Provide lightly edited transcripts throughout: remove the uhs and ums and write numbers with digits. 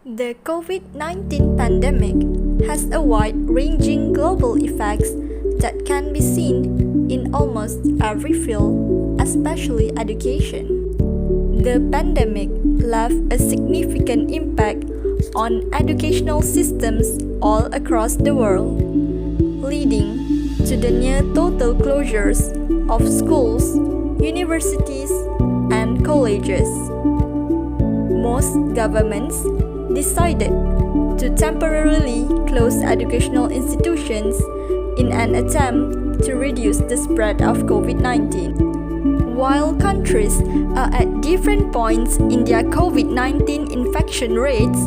The COVID-19 pandemic has a wide-ranging global effects that can be seen in almost every field, especially education. The pandemic left a significant impact on educational systems all across the world, leading to the near total closures of schools, universities, and colleges. Most governments decided to temporarily close educational institutions in an attempt to reduce the spread of COVID-19. While countries are at different points in their COVID-19 infection rates,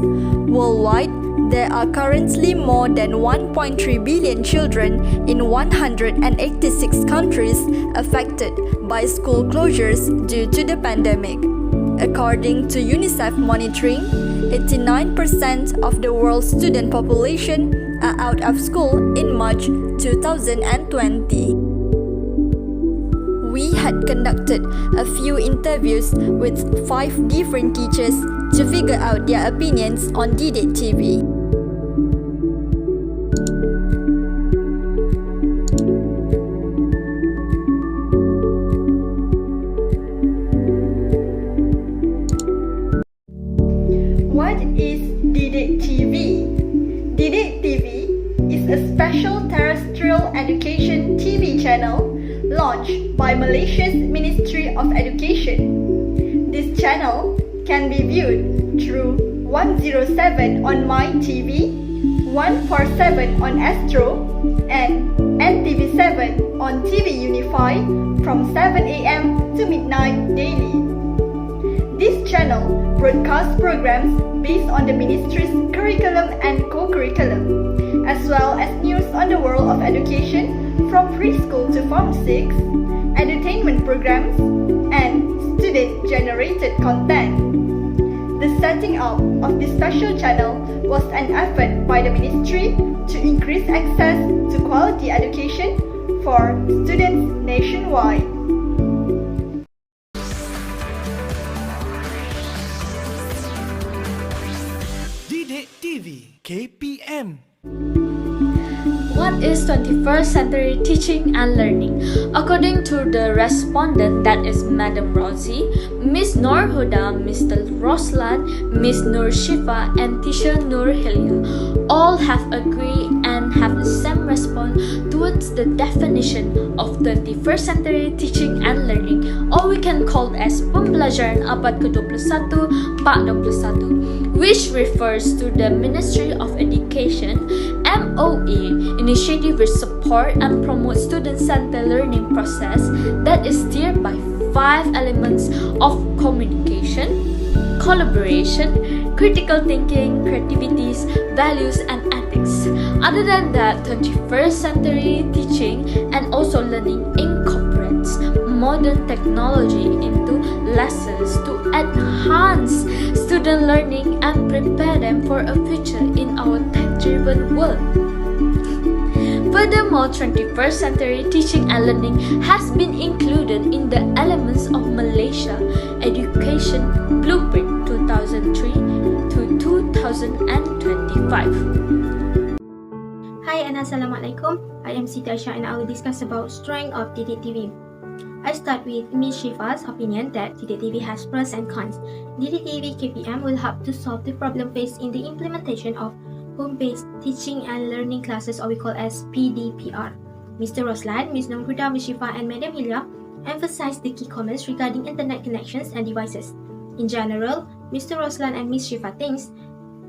worldwide there are currently more than 1.3 billion children in 186 countries affected by school closures due to the pandemic. According to UNICEF monitoring, 89% of the world's student population are out of school in March 2020. We had conducted a few interviews with 5 different teachers to figure out their opinions on Didik TV. What is Didik TV? Didik TV is a special terrestrial education TV channel launched by Malaysia's Ministry of Education. This channel can be viewed through 107 on MyTV, 147 on Astro, and NTV7 on TV Unify from 7 a.m. to midnight daily. This channel broadcasts programs based on the ministry's curriculum and co-curriculum, as well as news on the world of education from preschool to Form 6, entertainment programs, and student-generated content. The setting up of this special channel was an effort by the ministry to increase access to quality education for students nationwide. Didik TV KPM. What is 21st century teaching and learning? According to the respondent, that is Madam Rosie, Miss Nur Huda, Mr. Roslan, Miss Nur Shifa, and Teacher Nur Hilya, all have agreed and have the same response towards the definition of 21st century teaching and learning, or we can call it as pembelajaran abad ke-21, Pak 21, which refers to the Ministry of Education MOE initiative which support and promote student-centered learning process that is steered by 5 elements of communication, collaboration, critical thinking, creativity, values, and ethics. Other than that, 21st century teaching and also learning incorporates modern technology into lessons to enhance student learning and prepare them for a future in our tech-driven world. Furthermore, 21st century teaching and learning has been included in the elements of Malaysia Education Blueprint 2003 to 2025. Hi and Assalamualaikum. I am Siti Aisyah and I will discuss about strength of Didik TV. I start with Ms. Shifa's opinion that Didik TV has pros and cons. Didik TV KPM will help to solve the problem faced in the implementation of home-based teaching and learning classes, or we call as PDPR. Mr. Roslan, Ms. Nur Huda, Ms. Shifa, and Madam Hilya emphasized the key comments regarding internet connections and devices. In general, Mr. Roslan and Ms. Shifa thinks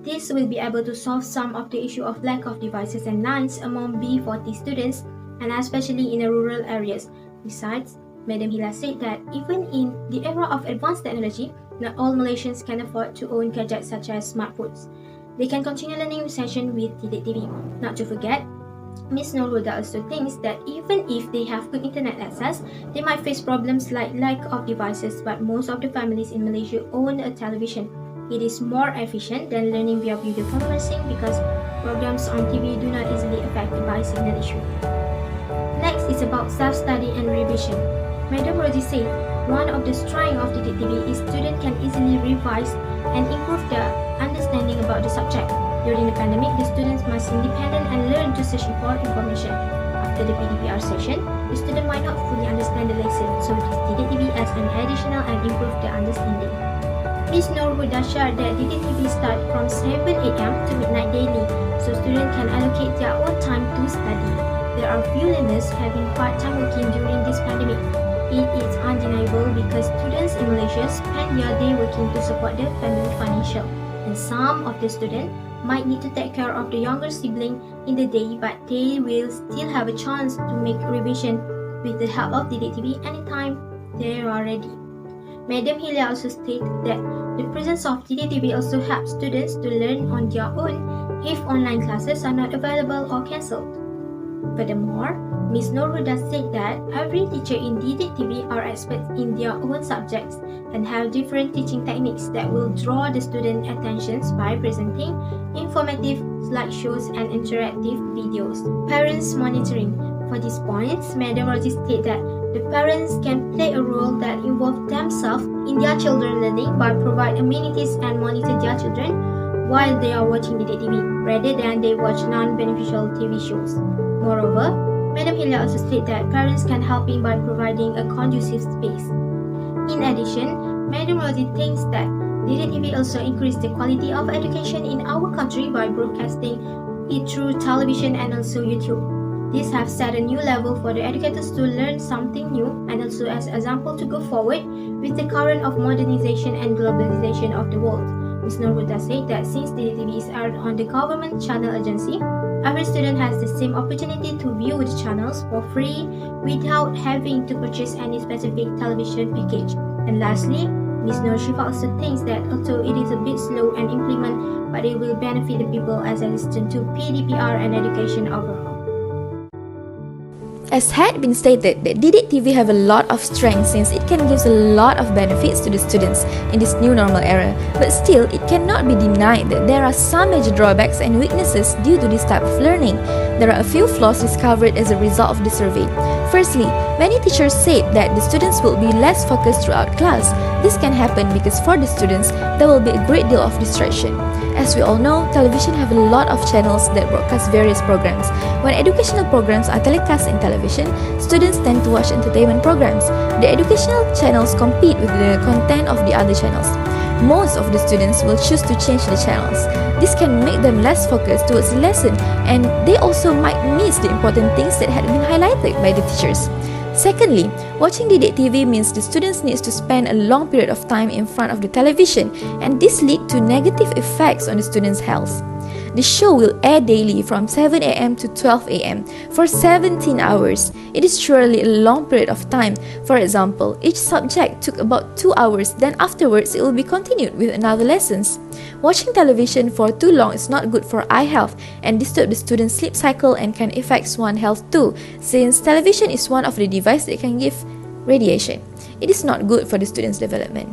this will be able to solve some of the issue of lack of devices and lines among B40 students, and especially in the rural areas. Besides, Madam Hilya said that even in the era of advanced technology, not all Malaysians can afford to own gadgets such as smartphones. They can continue learning session with Didik TV. Not to forget, Ms. Nur Huda also thinks that even if they have good internet access, they might face problems like lack of devices, but most of the families in Malaysia own a television. It is more efficient than learning via video conferencing because programs on TV do not easily affected by signal issue. Next is about self-study and revision. Madam Rosie said one of the strengths of Didik TV is students can easily revise and improve their understanding about the During the pandemic, the students must independent and learn to search for information. After the PDPR session, the student might not fully understand the lesson, so Didik TV as an additional and improve the understanding. Ms. Nur Huda shared that Didik TV start from 7 a.m. to midnight daily, so students can allocate their own time to study. There are few learners having part-time working during this pandemic. It is undeniable because students in Malaysia spend their day working to support their family financial, and some of the students might need to take care of the younger sibling in the day, but they will still have a chance to make revision with the help of Didik TV anytime they are ready. Madam Hilia also stated that the presence of Didik TV also helps students to learn on their own if online classes are not available or cancelled. Furthermore, Ms. Nur Huda said that every teacher in Didik TV are experts in their own subjects and have different teaching techniques that will draw the student attentions by presenting informative slideshows and interactive videos. Parents monitoring. For these points, Madam Rosie stated that the parents can play a role that involves themselves in their children learning by provide amenities and monitor their children while they are watching Didik TV rather than they watch non-beneficial TV shows. Moreover, Madam Hilia also stated that parents can help in by providing a conducive space. In addition, Madam Rosie thinks that Didik TV also increased the quality of education in our country by broadcasting it through television and also YouTube. This has set a new level for the educators to learn something new and also as an example to go forward with the current of modernization and globalization of the world. Ms. Nur Huda said that since Didik TV is aired on the government channel agency, every student has the same opportunity to view the channels for free without having to purchase any specific television package. And lastly, Ms. Nur Shifa also thinks that although it is a bit slow and implement, but it will benefit the people as a listen to PDPR and education overall. As had been stated, that Didik TV have a lot of strengths since it can give a lot of benefits to the students in this new normal era, but still it cannot be denied that there are some major drawbacks and weaknesses due to this type of learning. There are a few flaws discovered as a result of the survey. Firstly, many teachers said that the students will be less focused throughout class. This can happen because for the students, there will be a great deal of distraction. As we all know, television have a lot of channels that broadcast various programs. When educational programs are telecast in television, students tend to watch entertainment programs. The educational channels compete with the content of the other channels. Most of the students will choose to change the channels. This can make them less focused towards the lesson, and they also might miss the important things that had been highlighted by the teachers. Secondly, watching Didik TV means the students need to spend a long period of time in front of the television, and this leads to negative effects on the students' health. The show will air daily from 7 a.m. to 12 a.m. for 17 hours. It is surely a long period of time. For example, each subject took about 2 hours, then afterwards it will be continued with another lessons. Watching television for too long is not good for eye health and disturb the student's sleep cycle and can affect one's health too, since television is one of the devices that can give radiation. It is not good for the student's development.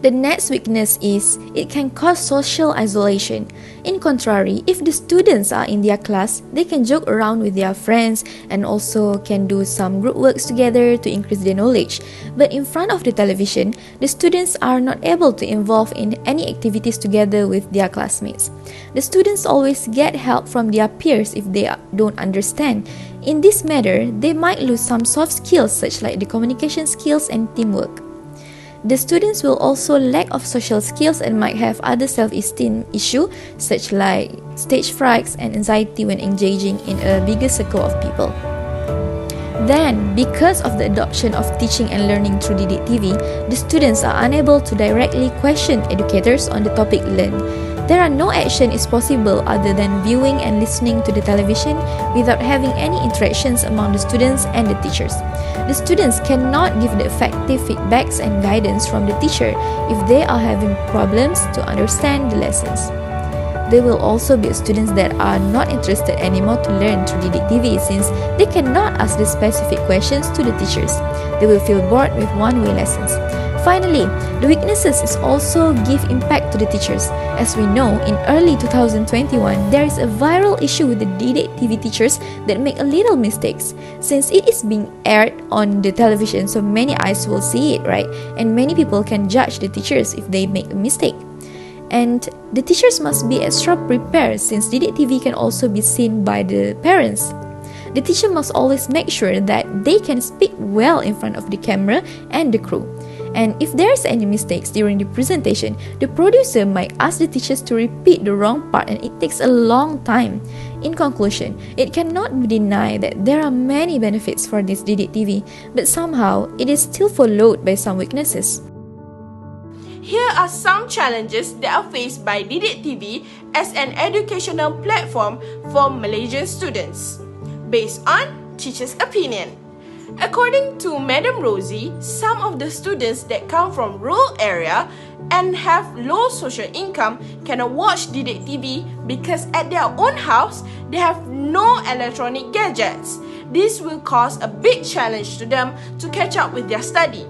The next weakness is it can cause social isolation. In contrary, if the students are in their class, they can joke around with their friends and also can do some group works together to increase their knowledge. But in front of the television, the students are not able to involve in any activities together with their classmates. The students always get help from their peers if they don't understand. In this matter, they might lose some soft skills such like the communication skills and teamwork. The students will also lack of social skills and might have other self-esteem issues such like stage frights and anxiety when engaging in a bigger circle of people. Then, because of the adoption of teaching and learning through Didik TV, the students are unable to directly question educators on the topic learned. There are no action is possible other than viewing and listening to the television without having any interactions among the students and the teachers. The students cannot give the effective feedbacks and guidance from the teacher if they are having problems to understand the lessons. There will also be students that are not interested anymore to learn through Didik TV since they cannot ask the specific questions to the teachers. They will feel bored with one-way lessons. Finally, the weaknesses is also give impact to the teachers. As we know, in early 2021, there is a viral issue with the Didik TV teachers that make a little mistakes. Since it is being aired on the television, so many eyes will see it, right? And many people can judge the teachers if they make a mistake. And the teachers must be extra prepared since Didik TV can also be seen by the parents. The teacher must always make sure that they can speak well in front of the camera and the crew. And if there's any mistakes during the presentation, the producer might ask the teachers to repeat the wrong part and it takes a long time. In conclusion, it cannot be denied that there are many benefits for this Didik TV, but somehow it is still followed by some weaknesses. Here are some challenges that are faced by Didik TV as an educational platform for Malaysian students, based on teachers' opinion. According to Madam Rosie, some of the students that come from rural area and have low social income cannot watch Didik TV because at their own house, they have no electronic gadgets. This will cause a big challenge to them to catch up with their study.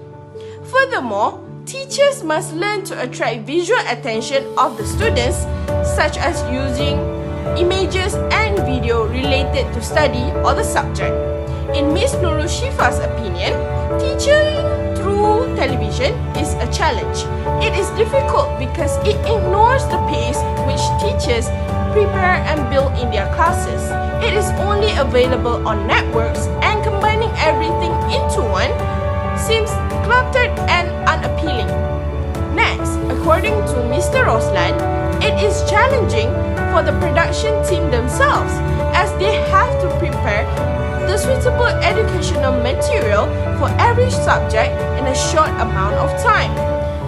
Furthermore, teachers must learn to attract visual attention of the students, such as using images and video related to study or the subject. In Ms. Nurul Shifa's opinion, teaching through television is a challenge. It is difficult because it ignores the pace which teachers prepare and build in their classes. It is only available on networks, and combining everything into one seems cluttered and unappealing. Next, according to Mr. Roslan, it is challenging for the production team themselves as they have to prepare the suitable educational material for every subject in a short amount of time.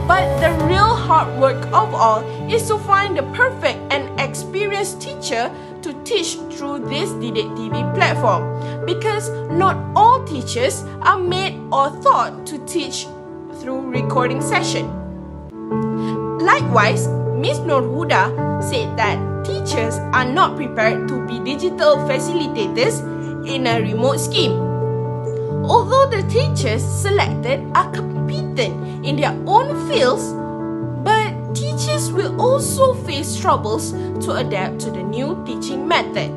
But the real hard work of all is to find the perfect and experienced teacher to teach through this Didik TV platform, because not all teachers are made or thought to teach through recording session. Likewise, Ms. Nurhuda said that teachers are not prepared to be digital facilitators in a remote scheme. Although the teachers selected are competent in their own fields, but teachers will also face troubles to adapt to the new teaching method.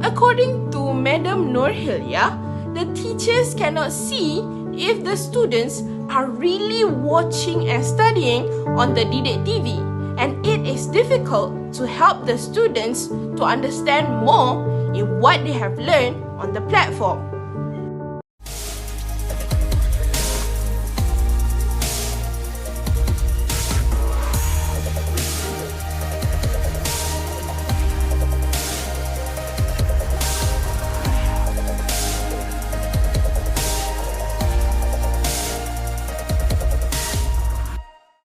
According to Madam Nurhilia, the teachers cannot see if the students are really watching and studying on the Didik TV, and it is difficult to help the students to understand more in what they have learned on the platform.